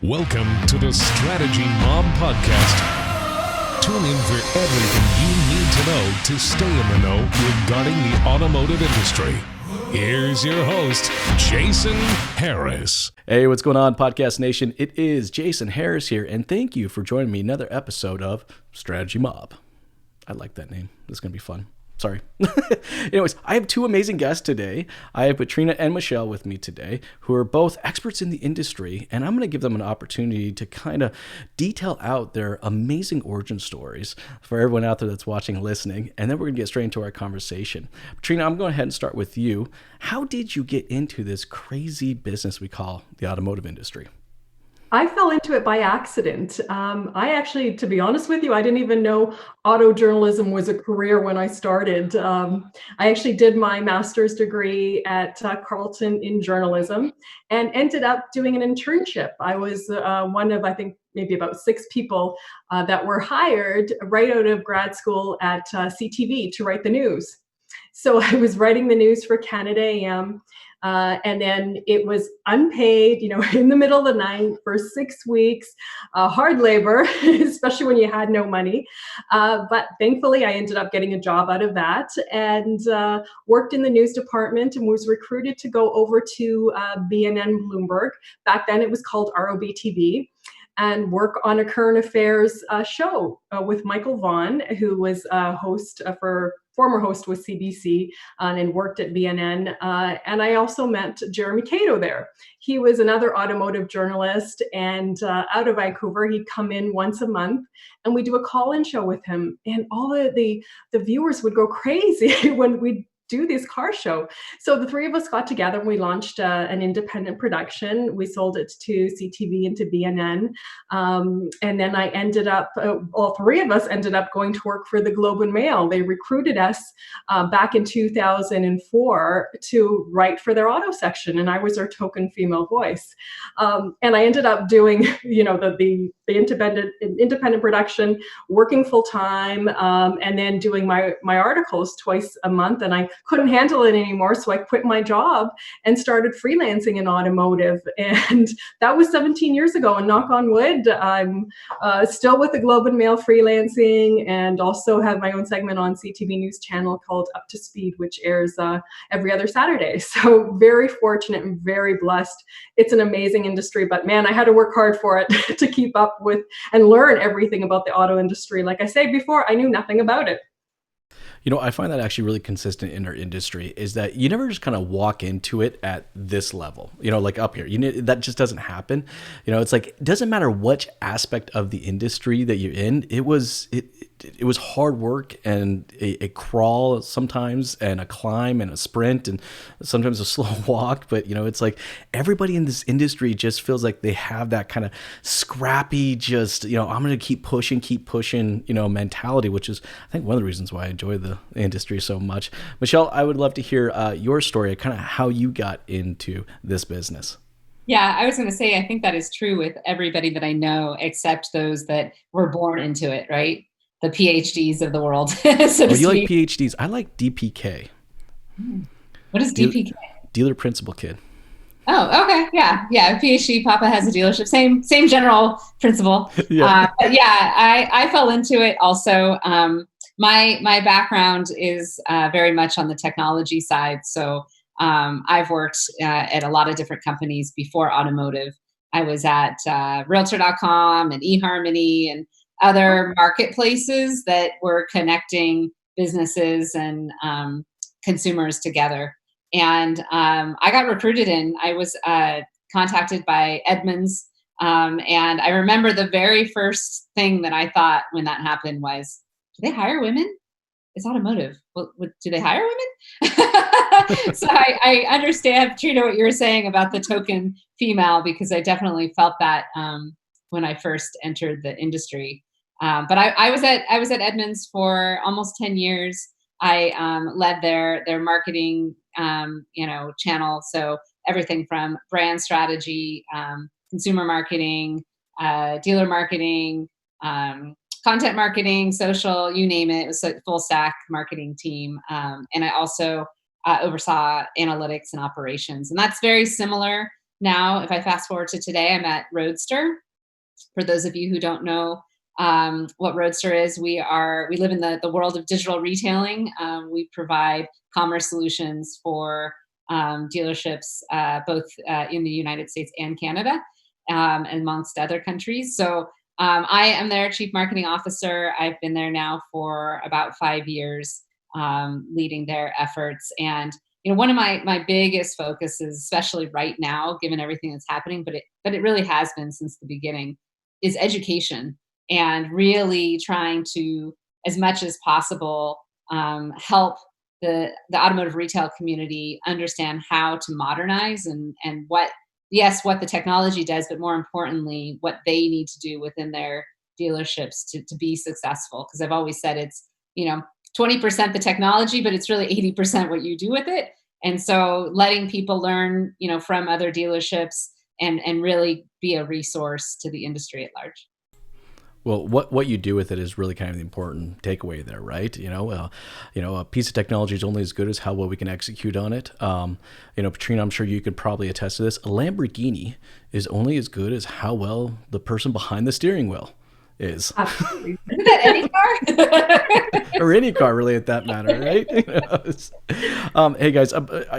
Welcome to the Strategy Mob Podcast. Tune in for everything you need to know to stay in the know regarding the automotive industry. Here's your host, Jason Harris. Hey, what's going on, Podcast Nation? It is Jason Harris here, and thank you for joining me another episode of Strategy Mob. I like that name. This is going to be fun. Sorry. Anyways, I have two amazing guests today. I have Petrina and Michelle with me today, who are both experts in the industry, and I'm going to give them an opportunity to kind of detail out their amazing origin stories for everyone out there that's watching and listening, and then we're going to get straight into our conversation. Petrina, I'm going ahead and start with you. How did you get into this crazy business we call the automotive industry? I fell into it by accident. I actually, to be honest with you, I didn't even know auto journalism was a career when I started. I actually did my master's degree at Carleton in journalism and ended up doing an internship. I was one of, I think, maybe about 6 people that were hired right out of grad school at CTV to write the news. So I was writing the news for Canada AM. And then it was unpaid, in the middle of the night for 6 weeks, hard labor, especially when you had no money. But thankfully, I ended up getting a job out of that and worked in the news department and was recruited to go over to BNN Bloomberg. Back then, it was called ROB-TV. And work on a current affairs show with Michael Vaughn, who was a host former host with CBC and worked at BNN. And I also met Jeremy Cato there. He was another automotive journalist, and out of Vancouver, he'd come in once a month, and we do a call-in show with him. And all the viewers would go crazy when we'd do this car show. So the three of us got together and we launched an independent production. We sold it to CTV and to BNN. And then I ended up, all three of us ended up going to work for the Globe and Mail. They recruited us back in 2004 to write for their auto section. And I was their token female voice. And I ended up doing, the independent production, working full time, and then doing my articles twice a month. And I couldn't handle it anymore, so I quit my job and started freelancing in automotive. And that was 17 years ago. And knock on wood, I'm still with the Globe and Mail freelancing, and also have my own segment on CTV News Channel called Up to Speed, which airs every other Saturday. So very fortunate and very blessed. It's an amazing industry, but man, I had to work hard for it to keep up with and learn everything about the auto industry. Like I said before, I knew nothing about it. I find that actually really consistent in our industry is that you never just kind of walk into it at this level, like up here, that just doesn't happen. It's like, it doesn't matter which aspect of the industry that you're in. It was hard work and a crawl sometimes, and a climb and a sprint, and sometimes a slow walk. But, it's like everybody in this industry just feels like they have that kind of scrappy, just, I'm going to keep pushing, mentality, which is, I think, one of the reasons why I enjoy the industry so much. Michelle, I would love to hear your story, kind of how you got into this business. Yeah, I was going to say, I think that is true with everybody that I know, except those that were born into it, right? The PhDs of the world. You like PhDs? I like DPK. What is DPK? Dealer Principal Kid. Oh, okay. Yeah. PhD, Papa has a dealership. Same general principle. Yeah. I fell into it also. My background is very much on the technology side. So I've worked at a lot of different companies before automotive. I was at Realtor.com and eHarmony and other marketplaces that were connecting businesses and consumers together. And I got recruited in. I was contacted by Edmunds. And I remember the very first thing that I thought when that happened was, do they hire women? It's automotive. Well, do they hire women? So I understand, Petrina, what you were saying about the token female, because I definitely felt that when I first entered the industry. But I was at Edmunds for almost 10 years. I led their marketing channel. So everything from brand strategy, consumer marketing, dealer marketing, content marketing, social, you name it. It was a full stack marketing team. And I also oversaw analytics and operations. And that's very similar now, if I fast forward to today, I'm at Roadster. For those of you who don't know what Roadster is, we live in the world of digital retailing. We provide commerce solutions for dealerships, both in the United States and Canada, amongst other countries. So I am their Chief Marketing Officer. I've been there now for about 5 years, leading their efforts. And one of my biggest focuses, especially right now, given everything that's happening, but it really has been since the beginning, is education, and really trying to, as much as possible, help the automotive retail community understand how to modernize and what the technology does, but more importantly, what they need to do within their dealerships to be successful. Because I've always said it's 20% the technology, but it's really 80% what you do with it. And so letting people learn, from other dealerships and really be a resource to the industry at large. Well, what you do with it is really kind of the important takeaway there, right? A piece of technology is only as good as how well we can execute on it. Petrina, I'm sure you could probably attest to this. A Lamborghini is only as good as how well the person behind the steering wheel is. Absolutely. Isn't that any car? Or any car, really, at that matter, right? Hey guys,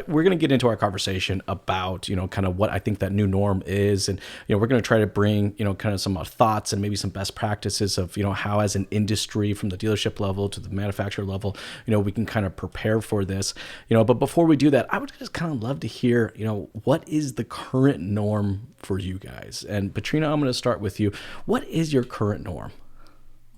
we're going to get into our conversation about kind of what I think that new norm is, and we're going to try to bring kind of some thoughts and maybe some best practices of how, as an industry, from the dealership level to the manufacturer level, we can kind of prepare for this. But before we do that, I would just kind of love to hear what is the current norm for you guys. And Petrina, I'm going to start with you. What is your current norm?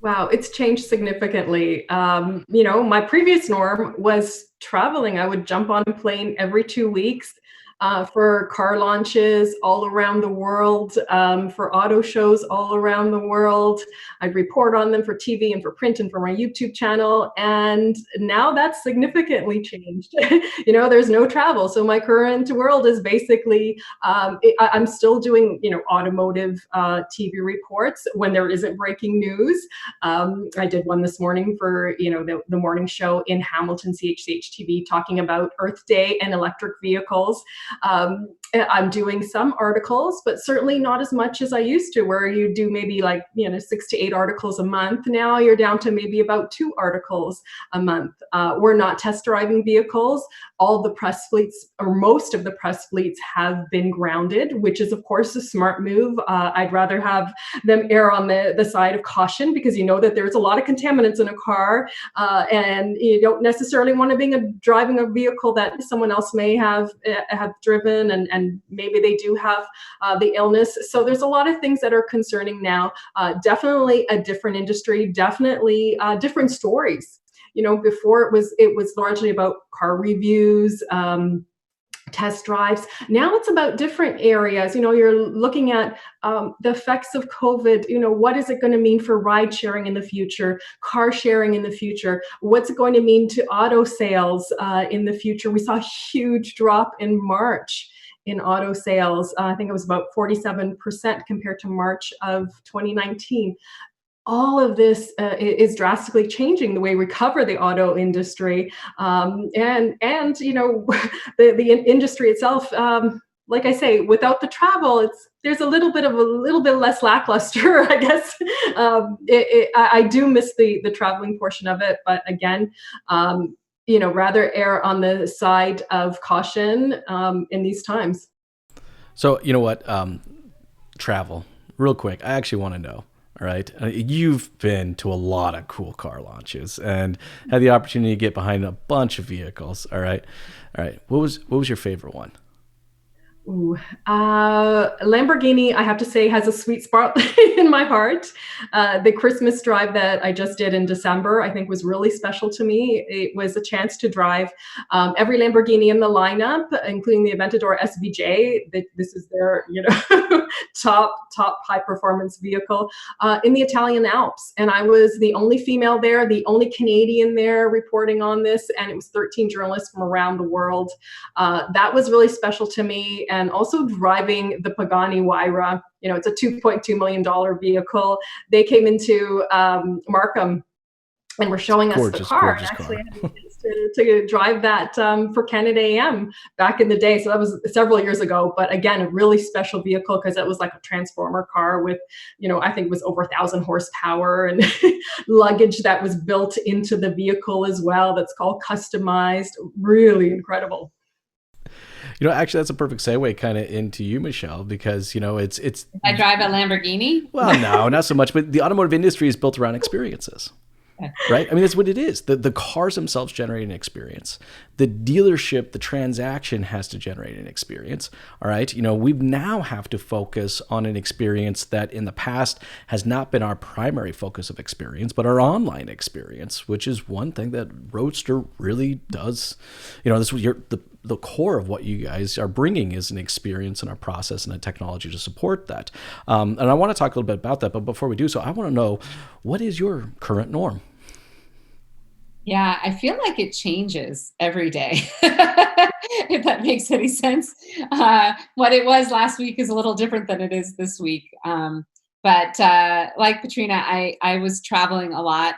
Wow, it's changed significantly. My previous norm was traveling. I would jump on a plane every 2 weeks for car launches all around the world, for auto shows all around the world. I'd report on them for TV and for print and for my YouTube channel. And now that's significantly changed. There's no travel. So my current world is basically, I'm still doing, automotive TV reports when there isn't breaking news. I did one this morning for, the morning show in Hamilton, CHCH TV, talking about Earth Day and electric vehicles. I'm doing some articles, but certainly not as much as I used to, where you do maybe 6 to 8 articles a month. Now you're down to maybe about 2 articles a month. We're not test driving vehicles. All the press fleets, or most of the press fleets, have been grounded, which is of course a smart move. I'd rather have them err on the side of caution, because that there's a lot of contaminants in a car, and you don't necessarily want to be driving a vehicle that someone else may have driven, and maybe they do have the illness. So there's a lot of things that are concerning now. Definitely a different industry, definitely different stories. Before it was largely about car reviews, test drives. Now it's about different areas. You're looking at the effects of COVID. What is it going to mean for ride sharing in the future, car sharing in the future? What's it going to mean to auto sales in the future? We saw a huge drop in March in auto sales. I think it was about 47% compared to March of 2019. All of this is drastically changing the way we cover the auto industry, and the industry itself. Like I say, without the travel, there's a little bit less lackluster, I guess. I do miss the traveling portion of it, but again, rather err on the side of caution in these times. So travel, real quick. I actually want to know. All right. You've been to a lot of cool car launches and had the opportunity to get behind a bunch of vehicles. All right. What was your favorite one? Ooh, Lamborghini, I have to say, has a sweet spot in my heart. The Christmas drive that I just did in December, I think, was really special to me. It was a chance to drive every Lamborghini in the lineup, including the Aventador SVJ. This is their, top high performance vehicle in the Italian Alps. And I was the only female there, the only Canadian there reporting on this. And it was 13 journalists from around the world. That was really special to me. And also driving the Pagani Huayra, it's a $2.2 million vehicle. They came into Markham and were showing us the car. Gorgeous Actually, car. I had to to drive that for Canada AM back in the day. So that was several years ago. But again, a really special vehicle because it was like a transformer car with, I think it was over 1,000 horsepower and luggage that was built into the vehicle as well. That's called customized. Really incredible. Actually, that's a perfect segue kind of into you, Michelle, because, it's... I drive a Lamborghini? Well, no, not so much, but the automotive industry is built around experiences, right? I mean, that's what it is. The cars themselves generate an experience. The dealership, the transaction has to generate an experience, all right? We now have to focus on an experience that in the past has not been our primary focus of experience, but our online experience, which is one thing that Roadster really does. This was the core of what you guys are bringing is an experience and a process and a technology to support that. And I want to talk a little bit about that. But before we do so, I want to know, what is your current norm? Yeah, I feel like it changes every day, if that makes any sense. What it was last week is a little different than it is this week. But like Petrina, I was traveling a lot.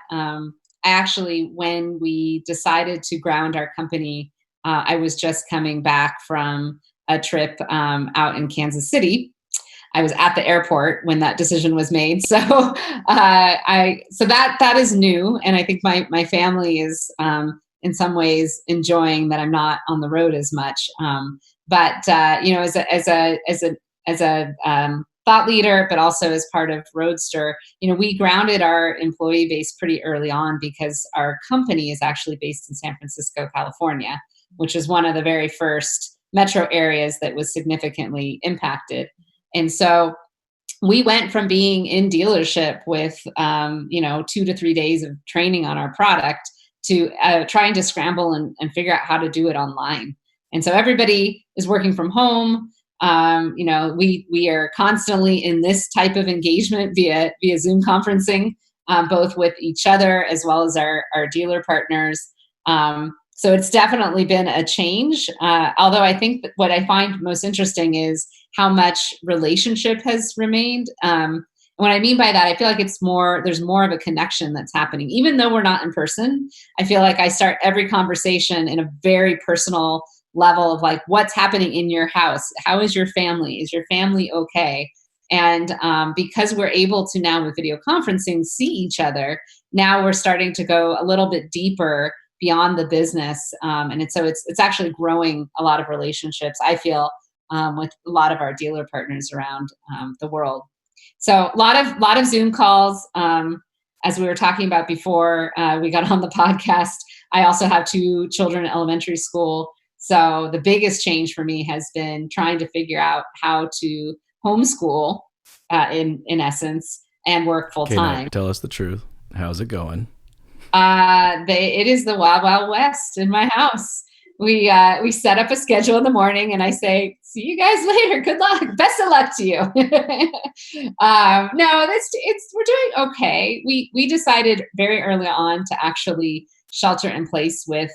Actually, when we decided to ground our company, I was just coming back from a trip out in Kansas City. I was at the airport when that decision was made. So that is new. And I think my family is in some ways enjoying that I'm not on the road as much. But as a thought leader, but also as part of Roadster, we grounded our employee base pretty early on because our company is actually based in San Francisco, California, which is one of the very first metro areas that was significantly impacted. And so we went from being in dealership with, 2 to 3 days of training on our product to trying to scramble and figure out how to do it online. And so everybody is working from home. We are constantly in this type of engagement via Zoom conferencing, both with each other as well as our dealer partners. So it's definitely been a change. Although I think that what I find most interesting is how much relationship has remained. And what I mean by that, I feel like there's more of a connection that's happening. Even though we're not in person, I feel like I start every conversation in a very personal level of like, what's happening in your house? How is your family? Is your family okay? And because we're able to now with video conferencing see each other, now we're starting to go a little bit deeper beyond the business. And so it's actually growing a lot of relationships, I feel, with a lot of our dealer partners around the world. So a lot of Zoom calls. As we were talking about before we got on the podcast, I also have 2 children in elementary school. So the biggest change for me has been trying to figure out how to homeschool in essence and work full time. Okay, tell us the truth. How's it going? It is the Wild Wild West in my house. We set up a schedule in the morning and I say, see you guys later. Good luck. Best of luck to you. No, we're doing okay. We decided very early on to actually shelter in place with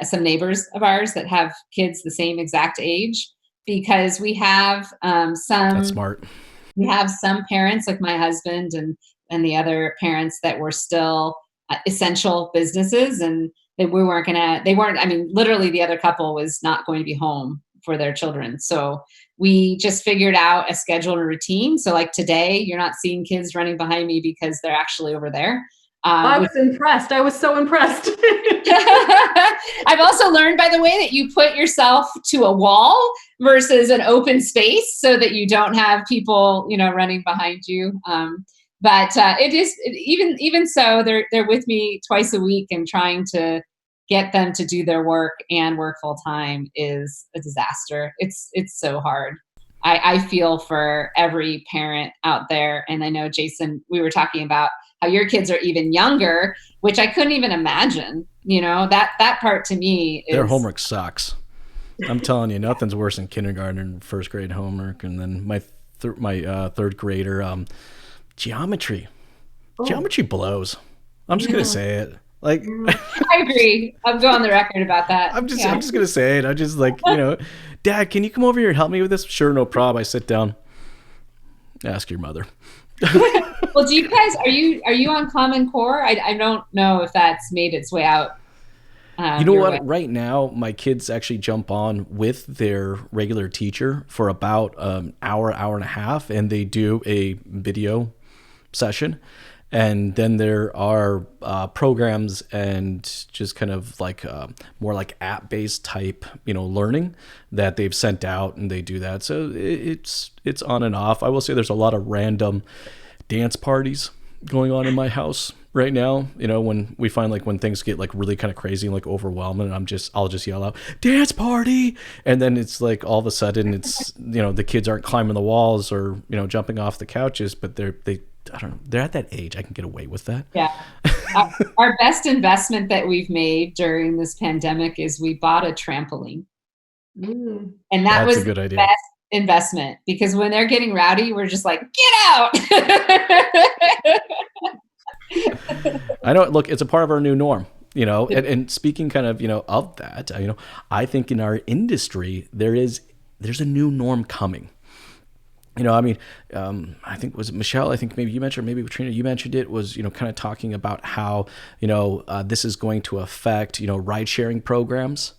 some neighbors of ours that have kids the same exact age, because we have That's smart. We have some parents like my husband and the other parents that were still essential businesses, and literally the other couple was not going to be home for their children. So we just figured out a schedule and a routine. So like today, you're not seeing kids running behind me because they're actually over there. I was impressed. I was so impressed. I've also learned, by the way, that you put yourself to a wall versus an open space so that you don't have people, running behind you. But it is even so, they're with me twice a week, and trying to get them to do their work and work full time is a disaster. It's so hard. I feel for every parent out there. And I know, Jason, we were talking about how your kids are even younger, which I couldn't even imagine. That part to me is... Their homework sucks. I'm telling you, nothing's worse than kindergarten and first grade homework. And then my third grader, geometry. Oh. Geometry blows. I'm just going to say it. Like, I agree. I'll go on the record about that. I'm just going to say it. I'm just like, Dad, can you come over here and help me with this? Sure, no problem. I sit down. Ask your mother. Well, do you guys, are you on Common Core? I don't know if that's made its way out. You know your what? way? Right now, my kids actually jump on with their regular teacher for about an hour, hour and a half, and they do a video session. And then there are programs and just kind of like more like app-based type, learning that they've sent out, and they do that. So it's on and off. I will say there's a lot of random dance parties going on in my house right now. When we find like when things get like really kind of crazy and like overwhelming, I'll just yell out dance party, and then it's like all of a sudden it's the kids aren't climbing the walls or jumping off the couches, but I don't know, they're at that age I can get away with that. Yeah. Our best investment that we've made during this pandemic is we bought a trampoline. And that That's was a good the idea. best investment, because when they're getting rowdy, we're just like, get out. I know. Look, it's a part of our new norm, and speaking kind of, of that, I think in our industry, there's a new norm coming. I think, was it Michelle? I think maybe you mentioned, maybe Petrina, you mentioned it, was, kind of talking about how, this is going to affect, ride sharing programs.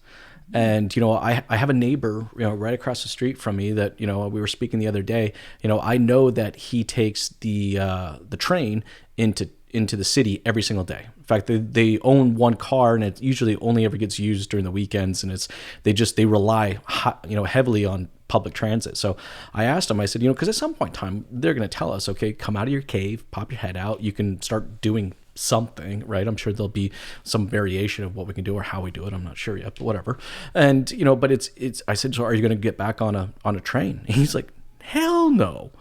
And, I have a neighbor, right across the street from me that, we were speaking the other day. I know that he takes the train into the city every single day. In fact, they own one car, and it usually only ever gets used during the weekends. And they rely, heavily on public transit. So I asked him, I said, because at some point in time, they're going to tell us, okay, come out of your cave, pop your head out. You can start doing something, right? I'm sure there'll be some variation of what we can do or how we do it. I'm not sure yet, but whatever. And, but I said, so are you going to get back on a train? And he's like, hell no.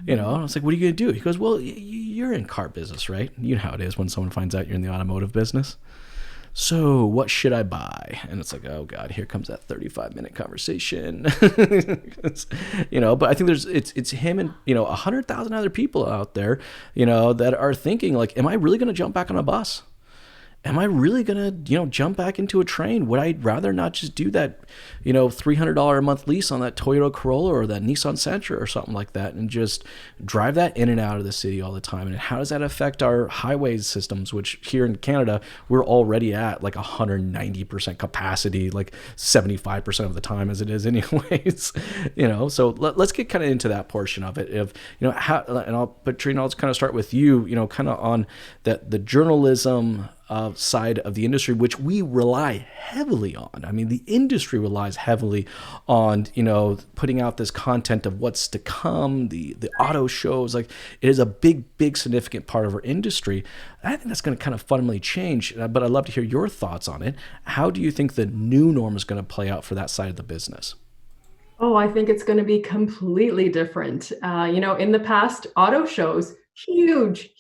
I was like, what are you going to do? He goes, well, you're in car business, right? You know how it is when someone finds out you're in the automotive business. So what should I buy? And it's like, oh God, here comes that 35-minute conversation. But I think it's him and, 100,000 other people out there, that are thinking like, am I really going to jump back on a bus? Am I really going to, jump back into a train? Would I rather not just do that, $300 a month lease on that Toyota Corolla or that Nissan Sentra or something like that, and just drive that in and out of the city all the time? And how does that affect our highways systems, which here in Canada, we're already at like 190% capacity, like 75% of the time as it is anyways, So let's get kind of into that portion of it. If, how, and Petrina, I'll kind of start with you, kind of on the journalism side of the industry, which we rely heavily on. I mean, the industry relies heavily on, putting out this content of what's to come, the auto shows. Like, it is a big significant part of our industry. I think that's going to kind of fundamentally change, but I'd love to hear your thoughts on it. How do you think the new norm is going to play out for that side of the business? Oh, I think it's going to be completely different. In the past, auto shows, huge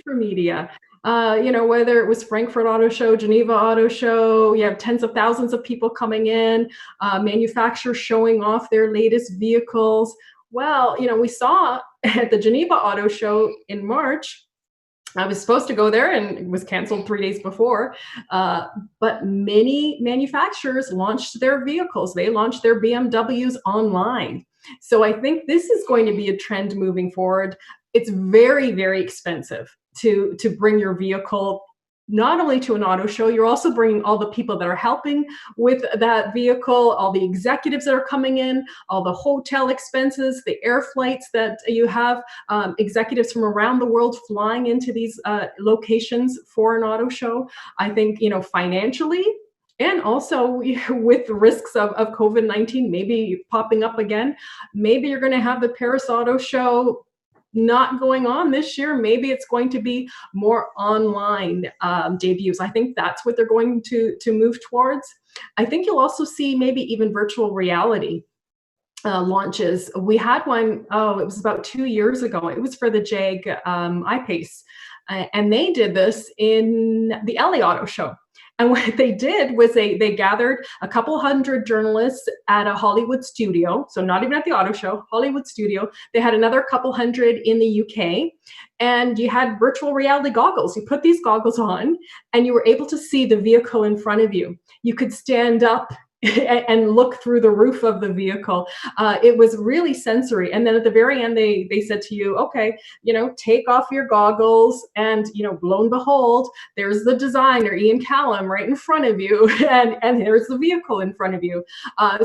for media. Whether it was Frankfurt Auto Show, Geneva Auto Show, you have tens of thousands of people coming in, manufacturers showing off their latest vehicles. Well, we saw at the Geneva Auto Show in March, I was supposed to go there and it was canceled 3 days before, but many manufacturers launched their vehicles. They launched their BMWs online. So I think this is going to be a trend moving forward. It's very, very expensive to bring your vehicle not only to an auto show, you're also bringing all the people that are helping with that vehicle, all the executives that are coming in, all the hotel expenses, the air flights that you have, executives from around the world flying into these locations for an auto show. I think, financially, and also with the risks of COVID-19 maybe popping up again, maybe you're going to have the Paris Auto Show not going on this year. Maybe it's going to be more online debuts. I think that's what they're going to move towards. I think you'll also see maybe even virtual reality launches. We had one, it was about 2 years ago. It was for the Jag I-Pace. And they did this in the LA Auto Show. And what they did was they gathered a couple hundred journalists at a Hollywood studio. So not even at the auto show, Hollywood studio. They had another couple hundred in the UK. And you had virtual reality goggles. You put these goggles on and you were able to see the vehicle in front of you. You could stand up and look through the roof of the vehicle. It was really sensory. And then at the very end, they said to you, okay, take off your goggles, and, lo and behold, there's the designer, Ian Callum, right in front of you. And here's the vehicle in front of you.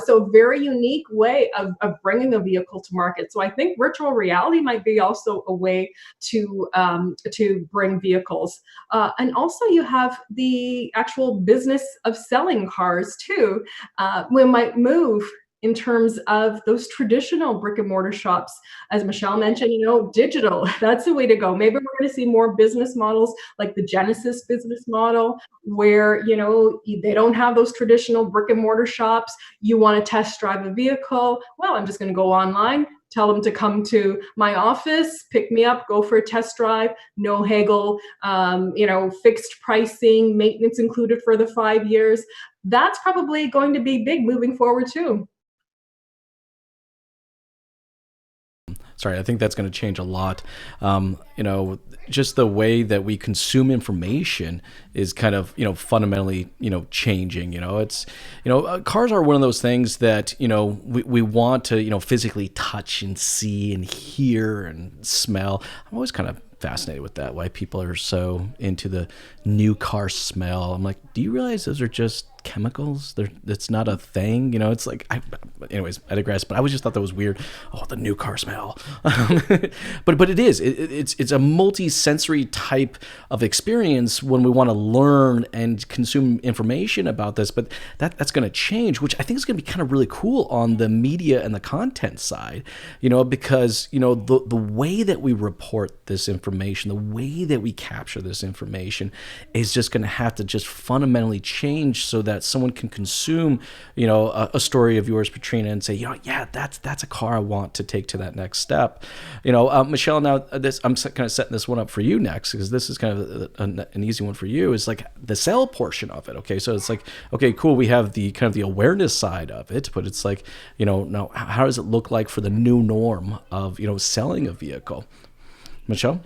So very unique way of bringing a vehicle to market. So I think virtual reality might be also a way to bring vehicles. And also you have the actual business of selling cars too. We might move in terms of those traditional brick and mortar shops, as Michelle mentioned, digital, that's the way to go. Maybe we're going to see more business models like the Genesis business model, where, they don't have those traditional brick and mortar shops. You want to test drive a vehicle. Well, I'm just going to go online, tell them to come to my office, pick me up, go for a test drive, no haggle, fixed pricing, maintenance included for the 5 years. That's probably going to be big moving forward too. Sorry, I think that's going to change a lot. Just the way that we consume information is kind of, fundamentally, changing. It's, cars are one of those things that, we want to, physically touch and see and hear and smell. I'm always kind of fascinated with that, why people are so into the new car smell. I'm like, do you realize those are just chemicals? It's not a thing. It's like, anyways, I digress, but I always just thought that was weird. Oh, the new car smell. But it is, it's a multi-sensory type of experience when we want to learn and consume information about this, but that's going to change, which I think is going to be kind of really cool on the media and the content side, because, the way that we report this information, the way that we capture this information is just going to have to just fundamentally change so that someone can consume, a story of yours, Petrina, and say, yeah, that's a car I want to take to that next step. Michelle, now I'm kind of setting this one up for you next, because this is kind of an easy one for you, is like the sell portion of it. Okay. So it's like, okay, cool. We have the kind of the awareness side of it, but it's like, now how does it look like for the new norm of, selling a vehicle? Michelle?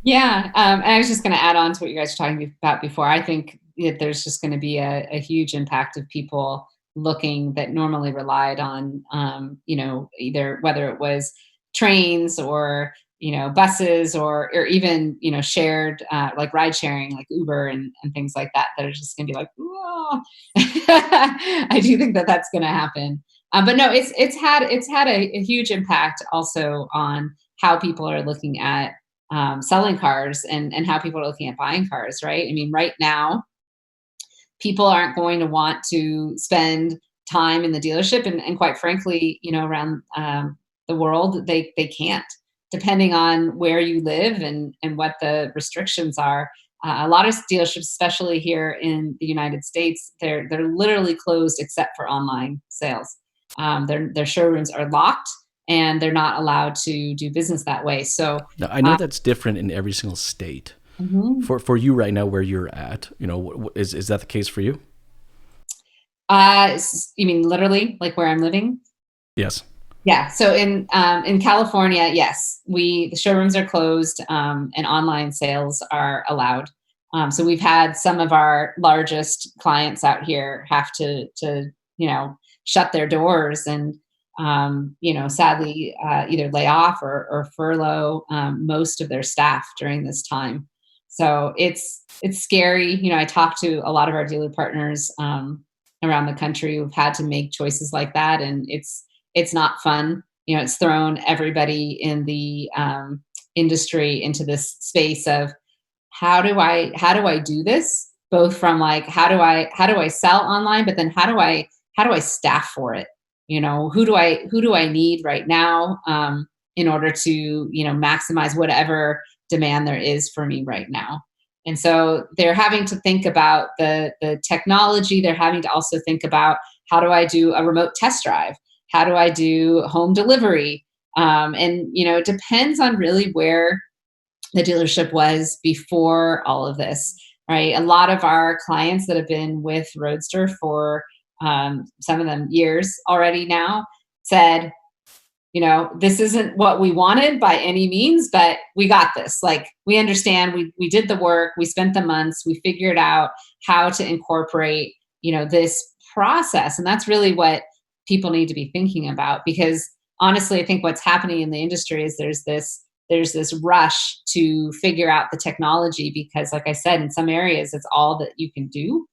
Yeah. And I was just going to add on to what you guys were talking about before. I think that there's just going to be a huge impact of people looking that normally relied on, either whether it was trains or, buses or even, shared, like ride sharing, like Uber and things like that are just going to be like, whoa. I do think that that's going to happen. But no, it's had a huge impact also on how people are looking at selling cars and how people are looking at buying cars, right? I mean, right now, people aren't going to want to spend time in the dealership, and quite frankly, around the world, they can't, depending on where you live and what the restrictions are. A lot of dealerships, especially here in the United States, they're literally closed except for online sales. Their showrooms are locked, and they're not allowed to do business that way. So now, I know that's different in every single state. Mm-hmm. For you right now, where you're at, is that the case for you? You mean literally, like where I'm living? Yes. Yeah. So in California, yes, the showrooms are closed, and online sales are allowed. So we've had some of our largest clients out here have to shut their doors and sadly either lay off or furlough most of their staff during this time. So it's scary. I talk to a lot of our dealer partners around the country who've had to make choices like that, and it's not fun. It's thrown everybody in the industry into this space of how do I do this? Both from like how do I sell online, but then how do I staff for it? Who do I need right now in order to maximize whatever demand there is for me right now. And so they're having to think about the technology. They're having to also think about, how do I do a remote test drive? How do I do home delivery? And it depends on really where the dealership was before all of this, right? A lot of our clients that have been with Roadster for some of them years already now said, this isn't what we wanted by any means, but we got this. Like, we understand, we did the work, we spent the months, we figured out how to incorporate, this process. And that's really what people need to be thinking about, because honestly, I think what's happening in the industry is there's this rush to figure out the technology, because like I said, in some areas, it's all that you can do,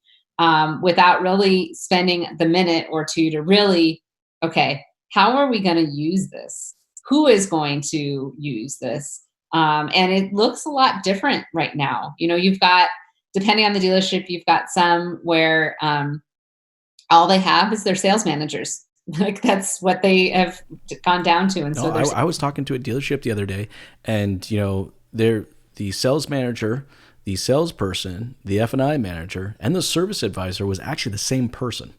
without really spending the minute or two to really, okay, how are we going to use this? Who is going to use this? And it looks a lot different right now. You've got, depending on the dealership, you've got some where all they have is their sales managers. Like that's what they have gone down to. And so I was talking to a dealership the other day, and they're the sales manager, the salesperson, the F&I manager, and the service advisor was actually the same person.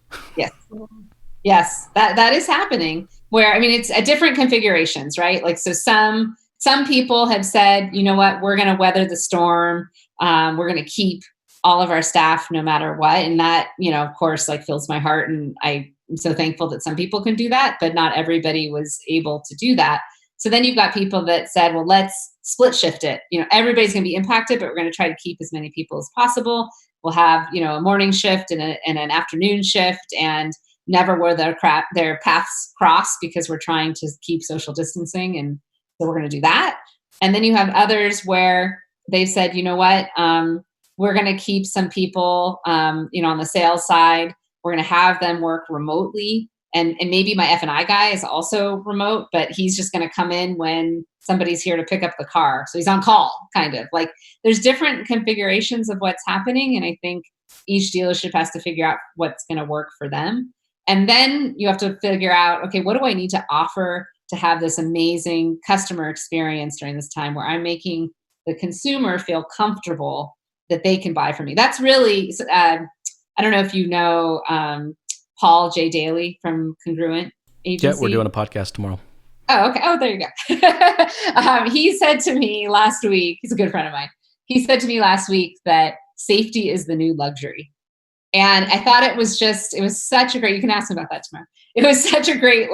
Yes, that is happening. Where, I mean, it's a different configurations, right? Like, so some people have said, you know what, we're going to weather the storm. We're going to keep all of our staff no matter what. And that, of course, like fills my heart. And I'm so thankful that some people can do that, but not everybody was able to do that. So then you've got people that said, well, let's split shift it. Everybody's going to be impacted, but we're going to try to keep as many people as possible. We'll have, a morning shift and an afternoon shift, and never where their paths cross, because we're trying to keep social distancing. And so we're going to do that. And then you have others where they've said, you know what, we're going to keep some people, on the sales side. We're going to have them work remotely. And maybe my F&I guy is also remote, but he's just going to come in when somebody's here to pick up the car. So he's on call, kind of. Like, there's different configurations of what's happening. And I think each dealership has to figure out what's going to work for them. And then you have to figure out, okay, what do I need to offer to have this amazing customer experience during this time, where I'm making the consumer feel comfortable that they can buy from me. That's really, I don't know if you know Paul J. Daly from Congruent Agency. Yeah, we're doing a podcast tomorrow. Oh, okay. Oh, there you go. He said to me last week, he's a good friend of mine. He said to me last week that safety is the new luxury. And I thought it was such a great, you can ask him about that tomorrow. It was such a great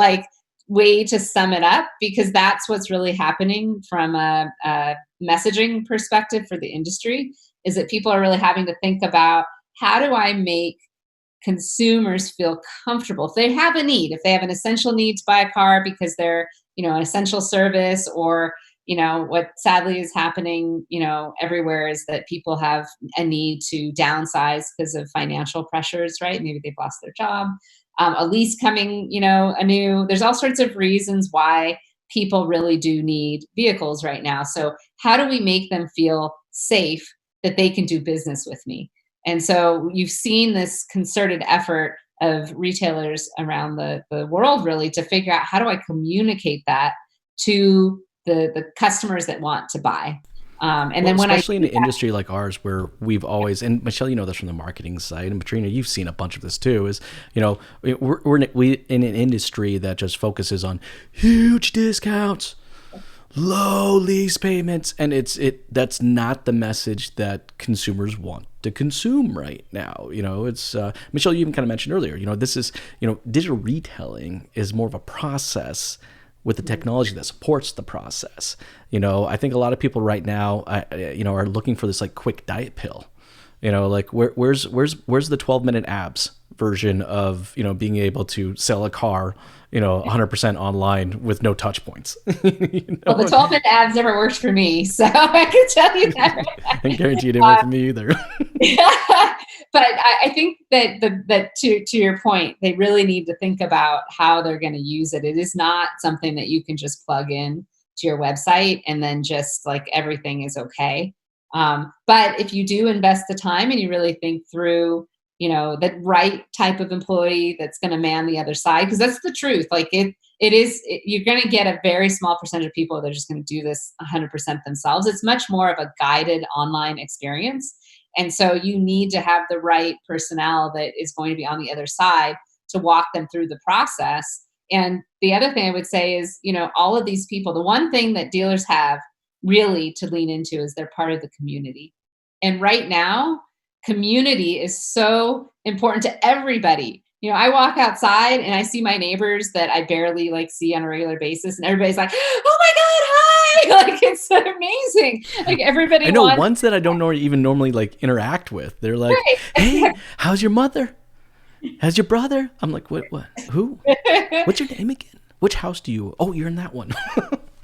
way to sum it up, because that's what's really happening from a messaging perspective for the industry, is that people are really having to think about, how do I make consumers feel comfortable? If they have a need, if they have an essential need to buy a car because they're, an essential service, or, what sadly is happening, everywhere, is that people have a need to downsize because of financial pressures, right? Maybe they've lost their job, a lease coming, there's all sorts of reasons why people really do need vehicles right now. So how do we make them feel safe that they can do business with me? And so you've seen this concerted effort of retailers around the world, really, to figure out, how do I communicate that to the customers that want to buy? And then especially in an industry like ours, where we've always, and Michelle, you know this from the marketing side, and Petrina, you've seen a bunch of this too, is, we're in an industry that just focuses on huge discounts, low lease payments, and that's not the message that consumers want to consume right now. It's Michelle, you even kind of mentioned earlier, this is, digital retailing is more of a process with the technology that supports the process. I think a lot of people right now, are looking for this quick diet pill. Where's the 12-minute abs version of, being able to sell a car, 100% online with no touch points. Well, the 12-minute abs never worked for me, so I can tell you that. I can guarantee it didn't work for me either. But I think that to your point, they really need to think about how they're going to use it. It is not something that you can just plug in to your website and then just everything is okay. But if you do invest the time and you really think through, the right type of employee that's going to man the other side, because that's the truth. You're going to get a very small percentage of people that are just going to do this 100% themselves. It's much more of a guided online experience. And so you need to have the right personnel that is going to be on the other side to walk them through the process. And the other thing I would say is, all of these people, the one thing that dealers have really to lean into is they're part of the community. And right now, community is so important to everybody. I walk outside and I see my neighbors that I barely see on a regular basis, and everybody's like, "Oh my God, hi!" It's amazing. Everybody. I know ones that I don't even normally interact with. They're like, right. "Hey, how's your mother? Has your brother? I'm like, what, who? What's your name again? Which house do you? Oh, you're in that one.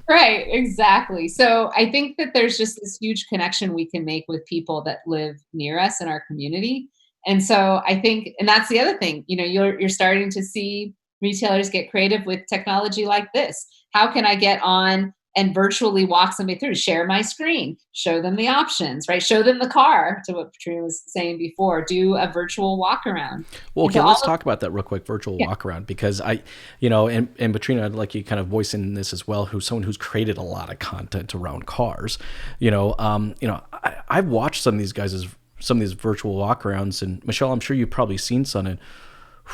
Right, exactly. So I think that there's just this huge connection we can make with people that live near us in our community. And so I think, and that's the other thing, you're starting to see retailers get creative with technology like this. How can I get on and virtually walk somebody through, share my screen, show them the options, right? Show them the car, to what Petrina was saying before, do a virtual walk around. Well, okay, let's talk about that real quick, virtual walk around, because and Petrina, I'd like you kind of voice in this as well, someone who's created a lot of content around cars. I've watched some of these guys' some of these virtual walk arounds, and Michelle, I'm sure you've probably seen some, and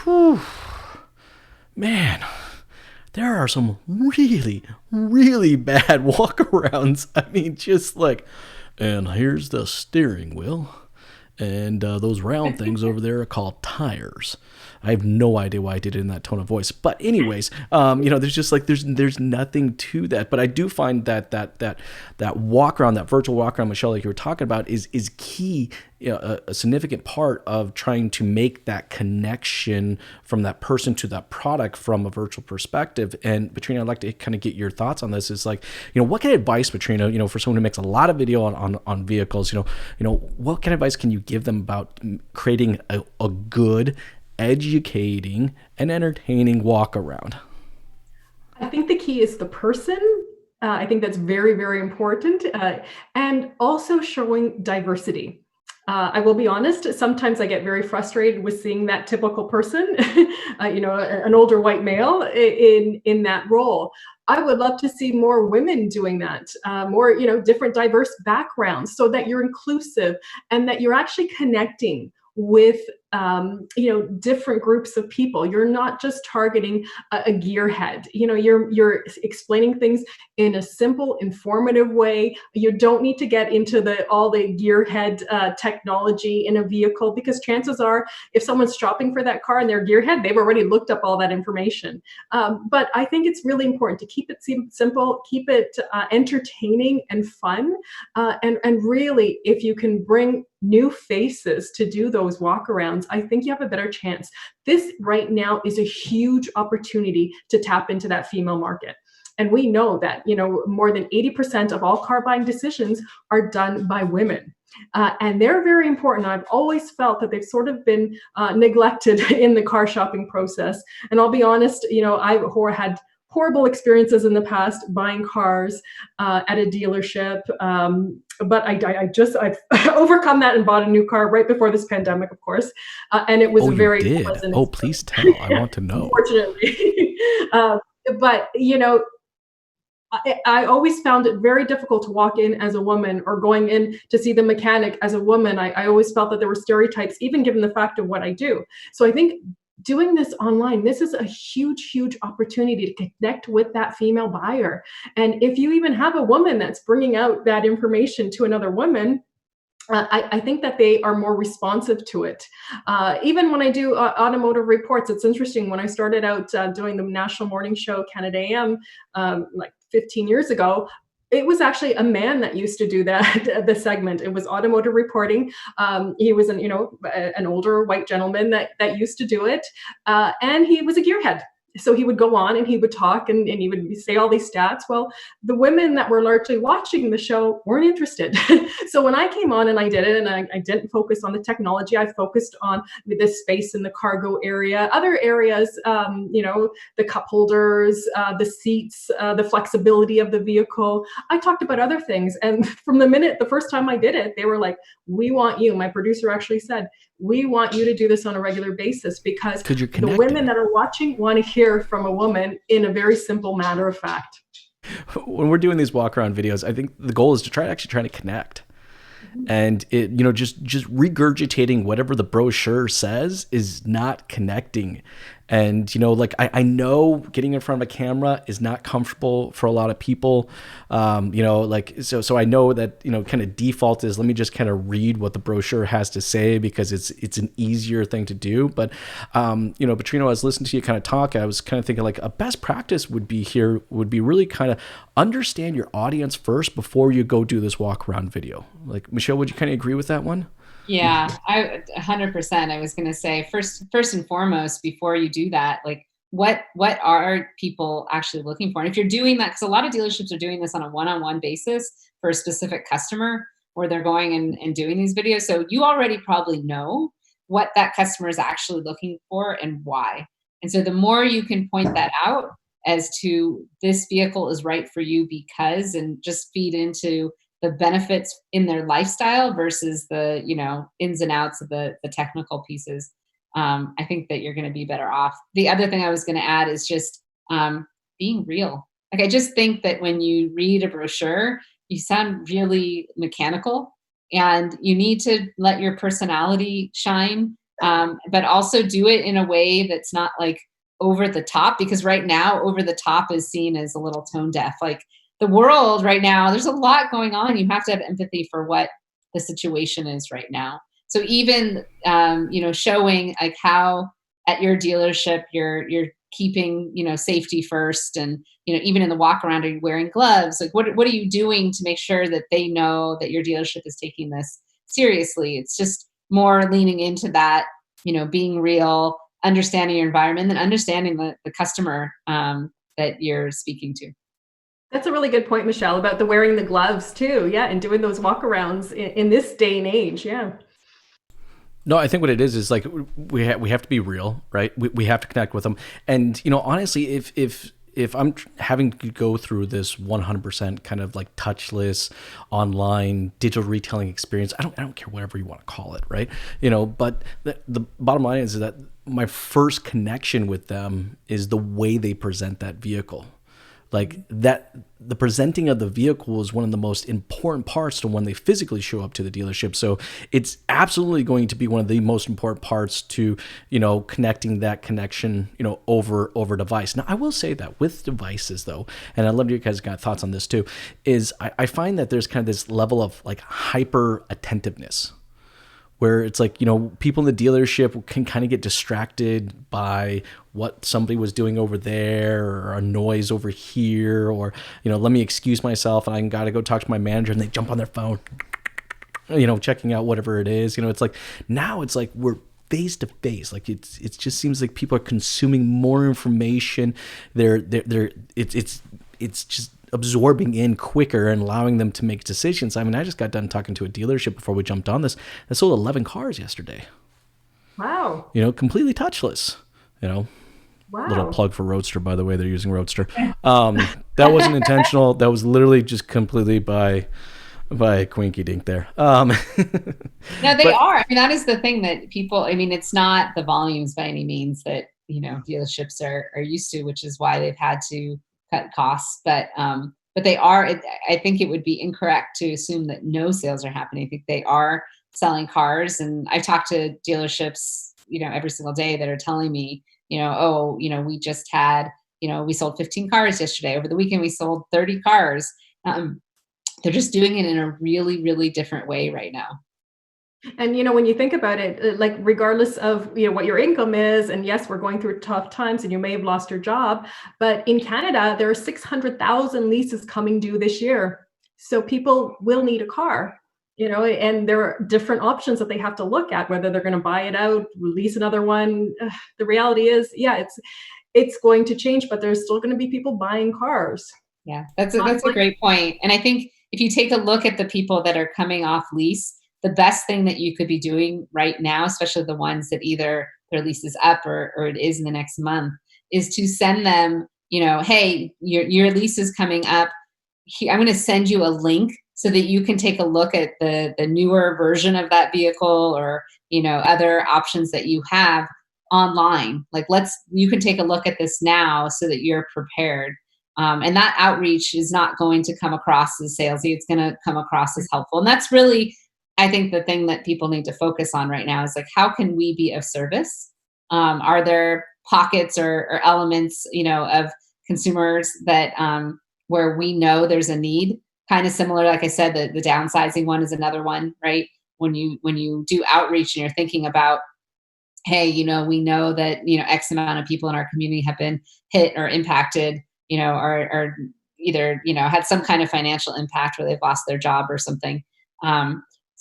whew, man, there are some really, really bad walkarounds. I mean, just like, and here's the steering wheel, and those round things over there are called tires. I have no idea why I did it in that tone of voice. But anyways, there's just like, there's nothing to that. But I do find that walk around, that virtual walk around, Michelle, like you were talking about, is key, a significant part of trying to make that connection from that person to that product from a virtual perspective. And Petrina, I'd like to kind of get your thoughts on this. It's like, what kind of advice, Petrina, for someone who makes a lot of video on vehicles, what kind of advice can you give them about creating a good, educating, and entertaining walk around? I think the key is the person. I think that's very, very important. And also showing diversity. I will be honest, sometimes I get very frustrated with seeing that typical person, an older white male in that role. I would love to see more women doing that, more, different diverse backgrounds, so that you're inclusive and that you're actually connecting with different groups of people. You're not just targeting a gearhead. You're explaining things in a simple, informative way. You don't need to get into all the gearhead technology in a vehicle, because chances are, if someone's shopping for that car and they're gearhead, they've already looked up all that information. But I think it's really important to keep it simple, keep it entertaining and fun, and really, if you can bring new faces to do those walkarounds, I think you have a better chance. This right now is a huge opportunity to tap into that female market. And we know that, more than 80% of all car buying decisions are done by women. And they're very important. I've always felt that they've sort of been neglected in the car shopping process. And I'll be honest, I've had horrible experiences in the past buying cars at a dealership. But I've overcome that and bought a new car right before this pandemic, of course. And it was very pleasant. Oh, please tell. I want to know. Unfortunately. But, I always found it very difficult to walk in as a woman, or going in to see the mechanic as a woman. I always felt that there were stereotypes, even given the fact of what I do. So I think doing this online, this is a huge, huge opportunity to connect with that female buyer. And if you even have a woman that's bringing out that information to another woman, I think that they are more responsive to it. Even when I do automotive reports, it's interesting. When I started out doing the national morning show, Canada AM, like 15 years ago, it was actually a man that used to do that, the segment. It was automotive reporting. He was an older white gentleman that used to do it. And he was a gearhead. So he would go on and he would talk and he would say all these stats. Well, the women that were largely watching the show weren't interested. So when I came on and I did it, and I didn't focus on the technology, I focused on the space in the cargo area, other areas, the cup holders, the seats, the flexibility of the vehicle. I talked about other things. And from the first time I did it, they were like, "We want you." My producer actually said, "We want you to do this on a regular basis, because the women that are watching want to hear from a woman in a very simple matter of fact." When we're doing these walk around videos, I think the goal is to try to connect. And it, just regurgitating whatever the brochure says is not connecting. And, I know getting in front of a camera is not comfortable for a lot of people. So I know that, kind of default is, let me just kind of read what the brochure has to say, because it's an easier thing to do. But, Petrina, I was listening to you kind of talk, I was kind of thinking like a best practice would be really kind of understand your audience first before you go do this walk around video. Like, Michelle, would you kind of agree with that one? Yeah, 100%. I was going to say first and foremost, before you do that, like what are people actually looking for? And if you're doing that, because a lot of dealerships are doing this on a one-on-one basis for a specific customer, where they're going and doing these videos. So you already probably know what that customer is actually looking for and why. And so the more you can point that out as to this vehicle is right for you because, and just feed into the benefits in their lifestyle versus the, ins and outs of the technical pieces, I think that you're going to be better off. The other thing I was going to add is just being real. Like, I just think that when you read a brochure, you sound really mechanical, and you need to let your personality shine, but also do it in a way that's not like over the top, because right now over the top is seen as a little tone deaf. Like, the world right now, there's a lot going on. You have to have empathy for what the situation is right now. So even showing like how at your dealership you're keeping safety first, and even in the walk around, are you wearing gloves? Like, what are you doing to make sure that they know that your dealership is taking this seriously? It's just more leaning into that, being real, understanding your environment, and understanding the customer that you're speaking to. That's a really good point, Michelle, about the wearing the gloves too. Yeah, and doing those walkarounds in this day and age. Yeah. No, I think what it is like we have to be real, right? We have to connect with them. And, honestly, if I'm having to go through this 100% kind of like touchless online digital retailing experience, I don't care whatever you want to call it, right? But the bottom line is that my first connection with them is the way they present that vehicle. Like that, the presenting of the vehicle is one of the most important parts to when they physically show up to the dealership. So it's absolutely going to be one of the most important parts to, connecting that connection, over device. Now, I will say that with devices though, and I'd love you guys got thoughts on this too, is I find that there's kind of this level of like hyper attentiveness, where it's like, people in the dealership can kind of get distracted by what somebody was doing over there, or a noise over here, or, let me excuse myself and I got to go talk to my manager, and they jump on their phone, checking out whatever it is. It's like, now it's like we're face to face. Like it just seems like people are consuming more information. It's just absorbing in quicker and allowing them to make decisions. I mean, I just got done talking to a dealership before we jumped on this that sold 11 cars yesterday. Wow. Completely touchless, Wow. Little plug for Roadster, by the way. They're using Roadster. That wasn't intentional. That was literally just completely by Quinky Dink there. No, they are. I mean, that is the thing that people, it's not the volumes by any means that, dealerships are used to, which is why they've had to cut costs. But they are, I think it would be incorrect to assume that no sales are happening. I think they are selling cars. And I talk to dealerships, every single day, that are telling me, we just had, we sold 15 cars yesterday. Over the weekend, we sold 30 cars. They're just doing it in a really, really different way right now. And, when you think about it, like regardless of, what your income is, and yes, we're going through tough times and you may have lost your job, but in Canada, there are 600,000 leases coming due this year. So people will need a car, and there are different options that they have to look at, whether they're going to buy it out, release another one. The reality is, it's going to change, but there's still going to be people buying cars. Yeah, that's a great point. And I think if you take a look at the people that are coming off lease, the best thing that you could be doing right now, especially the ones that either their lease is up or it is in the next month, is to send them, hey, your lease is coming up. I'm going to send you a link so that you can take a look at the newer version of that vehicle, or, other options that you have online. Like, you can take a look at this now so that you're prepared. And that outreach is not going to come across as salesy. It's going to come across as helpful. And that's really, I think, the thing that people need to focus on right now is like, how can we be of service? Are there pockets or elements, of consumers that where we know there's a need? Kind of similar, like I said, the downsizing one is another one, right? When you do outreach and you're thinking about, hey, we know that X amount of people in our community have been hit or impacted, or either had some kind of financial impact where they've lost their job or something.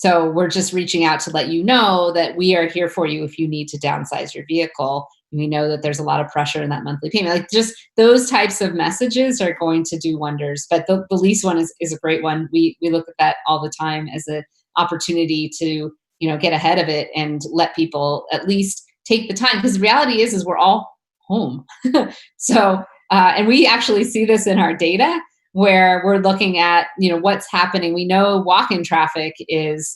So we're just reaching out to let you know that we are here for you if you need to downsize your vehicle. We know that there's a lot of pressure in that monthly payment. Like just those types of messages are going to do wonders. But the lease one is a great one. We look at that all the time as an opportunity to, get ahead of it and let people at least take the time. Because the reality is we're all home. So, and we actually see this in our data where we're looking at, what's happening. We know walk-in traffic is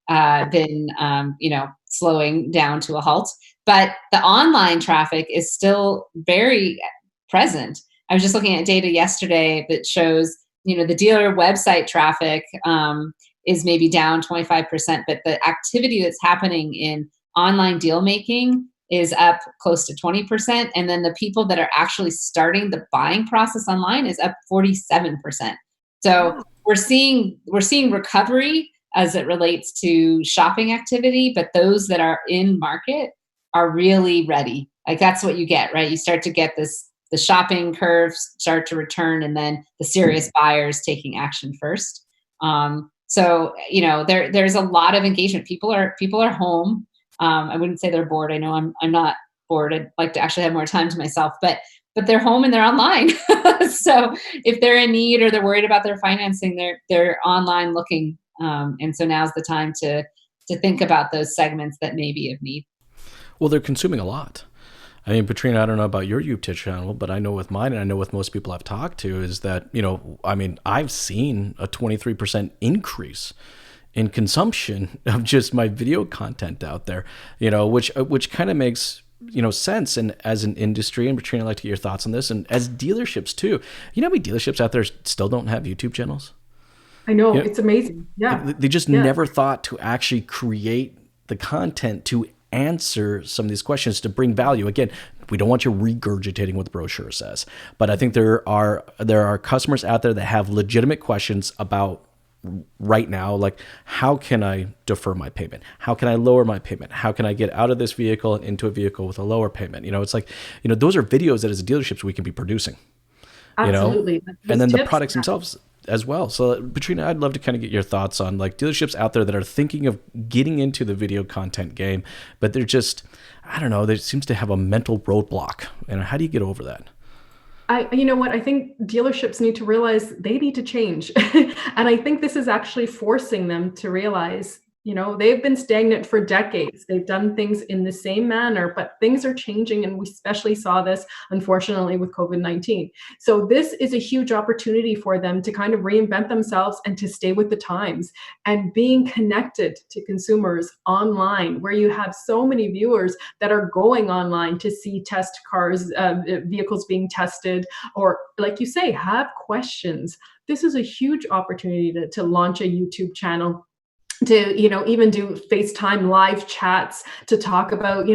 been, slowing down to a halt. But the online traffic is still very present. I was just looking at data yesterday that shows, the dealer website traffic is maybe down 25%, but the activity that's happening in online deal making is up close to 20%. And then the people that are actually starting the buying process online is up 47%. So we're seeing recovery as it relates to shopping activity, but those that are in market are really ready. Like that's what you get, right? You start to get the shopping curves start to return, and then the serious buyers taking action first. So there's a lot of engagement. People are home. I wouldn't say they're bored. I know I'm not bored. I'd like to actually have more time to myself, but they're home and they're online. So if they're in need or they're worried about their financing, they're online looking. And so now's the time to think about those segments that may be of need. Well, they're consuming a lot. I mean, Petrina, I don't know about your YouTube channel, but I know with mine, and I know with most people I've talked to, is that, I've seen a 23% increase in consumption of just my video content out there, which kind of makes, sense. And as an industry, and Petrina, I'd like to get your thoughts on this, and as dealerships too, how many dealerships out there still don't have YouTube channels? I know, it's amazing. Yeah. They just never thought to actually create the content to answer some of these questions to bring value. Again, we don't want you regurgitating what the brochure says, but I think there are customers out there that have legitimate questions about right now, like how can I defer my payment? How can I lower my payment? How can I get out of this vehicle and into a vehicle with a lower payment? It's like, those are videos that as dealerships we can be producing. Absolutely. And then the products themselves as well. So Petrina, I'd love to kind of get your thoughts on like dealerships out there that are thinking of getting into the video content game, but they're just, I don't know, there seems to have a mental roadblock. And how do you get over that? You know what? I think dealerships need to realize they need to change. And I think this is actually forcing them to realize, they've been stagnant for decades. They've done things in the same manner, but things are changing. And we especially saw this, unfortunately, with COVID-19. So this is a huge opportunity for them to kind of reinvent themselves and to stay with the times and being connected to consumers online, where you have so many viewers that are going online to see test cars, vehicles being tested, or like you say, have questions. This is a huge opportunity to launch a YouTube channel, to even do FaceTime live chats to talk about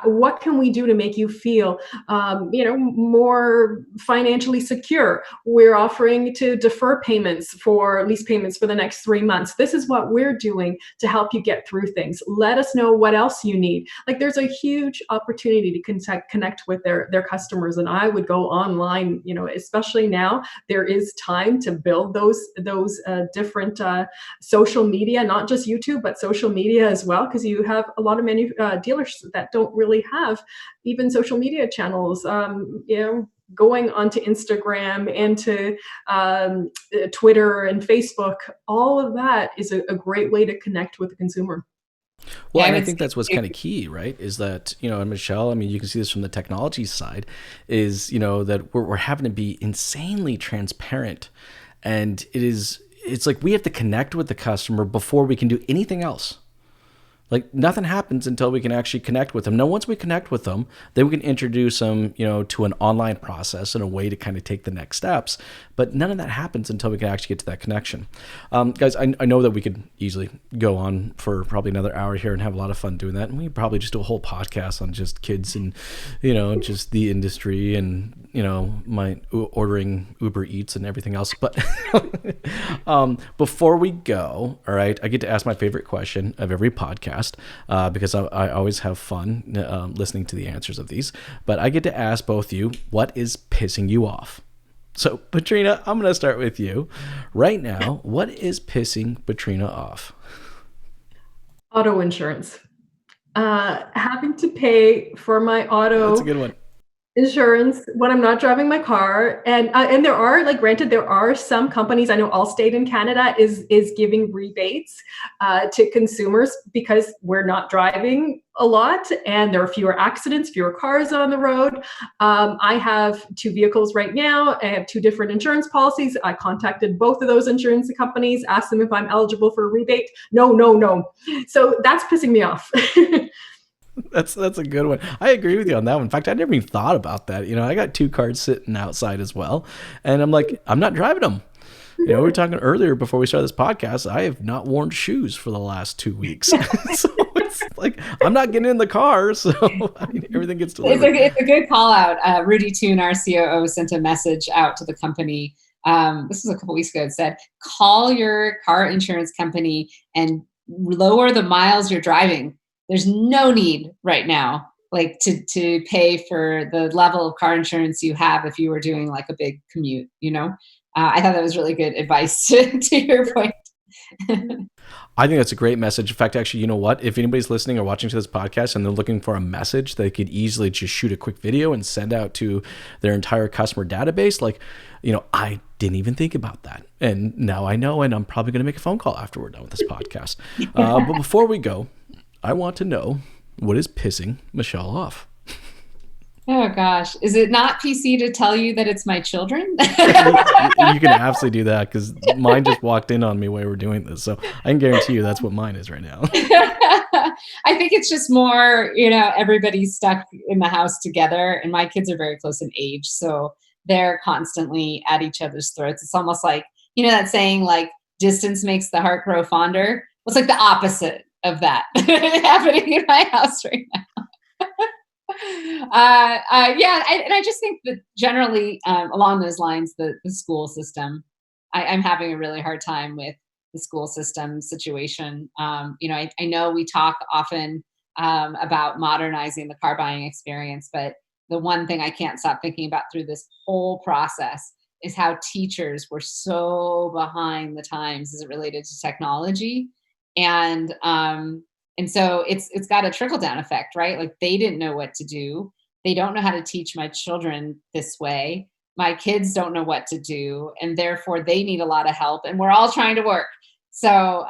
what can we do to make you feel more financially secure. We're offering to defer lease payments for the next 3 months. This is what we're doing to help you get through things. Let us know what else you need. Like there's a huge opportunity to connect with their customers, and I would go online. Especially now, there is time to build those different social media, not just YouTube, but social media as well, because you have a lot of dealers that don't really have even social media channels. Going onto Instagram and to Twitter and Facebook, all of that is a great way to connect with the consumer. Well, and I think that's what's kind of key, right? Is that, and Michelle, I mean, you can see this from the technology side, is, that we're having to be insanely transparent. And it's like we have to connect with the customer before we can do anything else. Like nothing happens until we can actually connect with them. Now, once we connect with them, then we can introduce them, to an online process and a way to kind of take the next steps. But none of that happens until we can actually get to that connection. Guys, I know that we could easily go on for probably another hour here and have a lot of fun doing that. And we probably just do a whole podcast on just kids and, just the industry and, my ordering Uber Eats and everything else. But before we go, all right, I get to ask my favorite question of every podcast. Because I always have fun listening to the answers of these. But I get to ask both you, what is pissing you off? So, Petrina, I'm going to start with you. Right now, what is pissing Petrina off? Auto insurance. Having to pay for my auto That's a good one. insurance when I'm not driving my car, and there are, like, granted, there are some companies. I know Allstate in Canada is giving rebates to consumers because we're not driving a lot and there are fewer accidents, fewer cars on the road. I have two vehicles right now. I have two different insurance policies. I contacted both of those insurance companies, asked them if I'm eligible for a rebate. No, no, no. So that's pissing me off. That's a good one. I agree with you on that one. In fact, I never even thought about that. I got two cars sitting outside as well, and I'm like, I'm not driving them. We were talking earlier before we started this podcast. I have not worn shoes for the last 2 weeks, so it's like I'm not getting in the car. So everything gets delivered. It's a good call out. Rudy Toon, our COO, sent a message out to the company. This was a couple weeks ago. It said, call your car insurance company and lower the miles you're driving. There's no need right now, like to pay for the level of car insurance you have if you were doing like a big commute. I thought that was really good advice to your point. I think that's a great message. In fact, actually, you know what? If anybody's listening or watching to this podcast and they're looking for a message, they could easily just shoot a quick video and send out to their entire customer database. Like, I didn't even think about that. And now I know, and I'm probably going to make a phone call after we're done with this podcast. But before we go, I want to know, what is pissing Michelle off? Oh gosh, is it not PC to tell you that it's my children? You can absolutely do that, because mine just walked in on me while we're doing this. So I can guarantee you that's what mine is right now. I think it's just more, everybody's stuck in the house together, and my kids are very close in age. So they're constantly at each other's throats. It's almost like, that saying, like, distance makes the heart grow fonder. Well, it's like the opposite of that happening in my house right now. And I just think that generally along those lines, the school system, I'm having a really hard time with the school system situation. I know we talk often about modernizing the car buying experience, but the one thing I can't stop thinking about through this whole process is how teachers were so behind the times as it related to technology. And so it's got a trickle down effect, right? Like, they didn't know what to do. They don't know how to teach my children this way. My kids don't know what to do, and therefore they need a lot of help, and we're all trying to work. So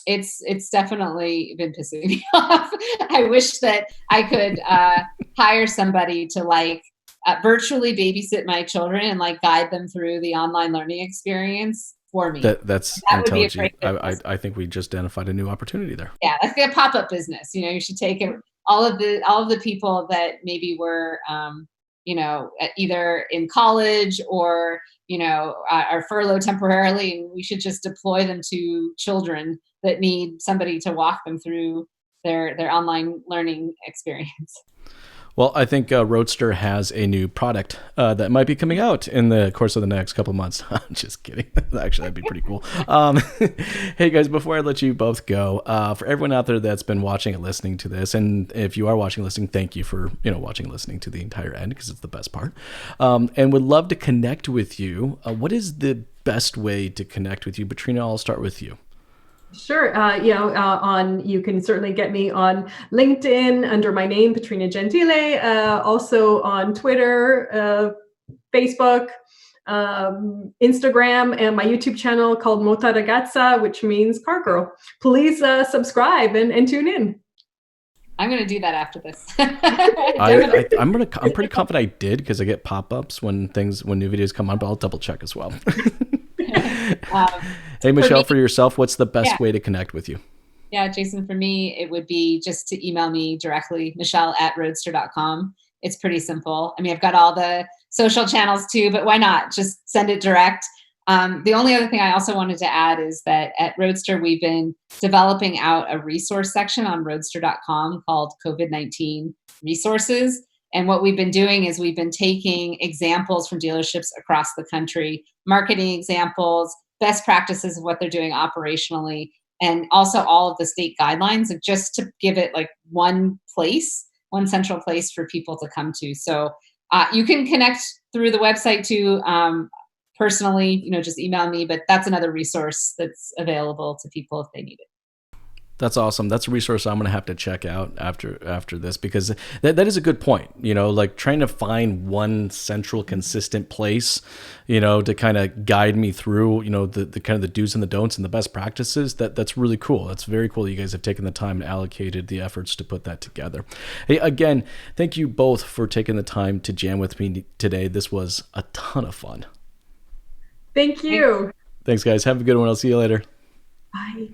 it's definitely been pissing me off. I wish that I could hire somebody to virtually babysit my children and guide them through the online learning experience for me. That's intelligent. I think we just identified a new opportunity there. Yeah, that's like a pop-up business. You should take all of the people that maybe were either in college or are furloughed temporarily, and we should just deploy them to children that need somebody to walk them through their online learning experience. Well, I think Roadster has a new product that might be coming out in the course of the next couple of months. Just kidding. Actually, that'd be pretty cool. Hey, guys, before I let you both go, for everyone out there that's been watching and listening to this, and if you are watching and listening, thank you for watching and listening to the entire end, because it's the best part, and would love to connect with you. What is the best way to connect with you? Petrina, I'll start with you. Sure. You can certainly get me on LinkedIn under my name, Petrina Gentile, also on Twitter, Facebook, Instagram, and my YouTube channel called Mota Ragazza, which means car girl. Please subscribe and tune in. I'm going to do that after this. I'm pretty confident I did, because I get pop-ups when new videos come on, but I'll double check as well. Hey, Michelle, for yourself, what's the best way to connect with you? Yeah, Jason, for me, it would be just to email me directly, michelle@roadster.com. It's pretty simple. I mean, I've got all the social channels too, but why not just send it direct? The only other thing I also wanted to add is that at Roadster, we've been developing out a resource section on roadster.com called COVID-19 resources. And what we've been doing is we've been taking examples from dealerships across the country, marketing examples, best practices of what they're doing operationally, and also all of the state guidelines, and just to give it one central place for people to come to. So you can connect through the website too. Personally, just email me, but that's another resource that's available to people if they need it. That's awesome. That's a resource I'm going to have to check out after this, because that is a good point. Like trying to find one central consistent place, to kind of guide me through, the kind of the do's and the don'ts and the best practices. That's really cool. That's very cool that you guys have taken the time and allocated the efforts to put that together. Hey, again, thank you both for taking the time to jam with me today. This was a ton of fun. Thank you. Thanks, guys. Have a good one. I'll see you later. Bye.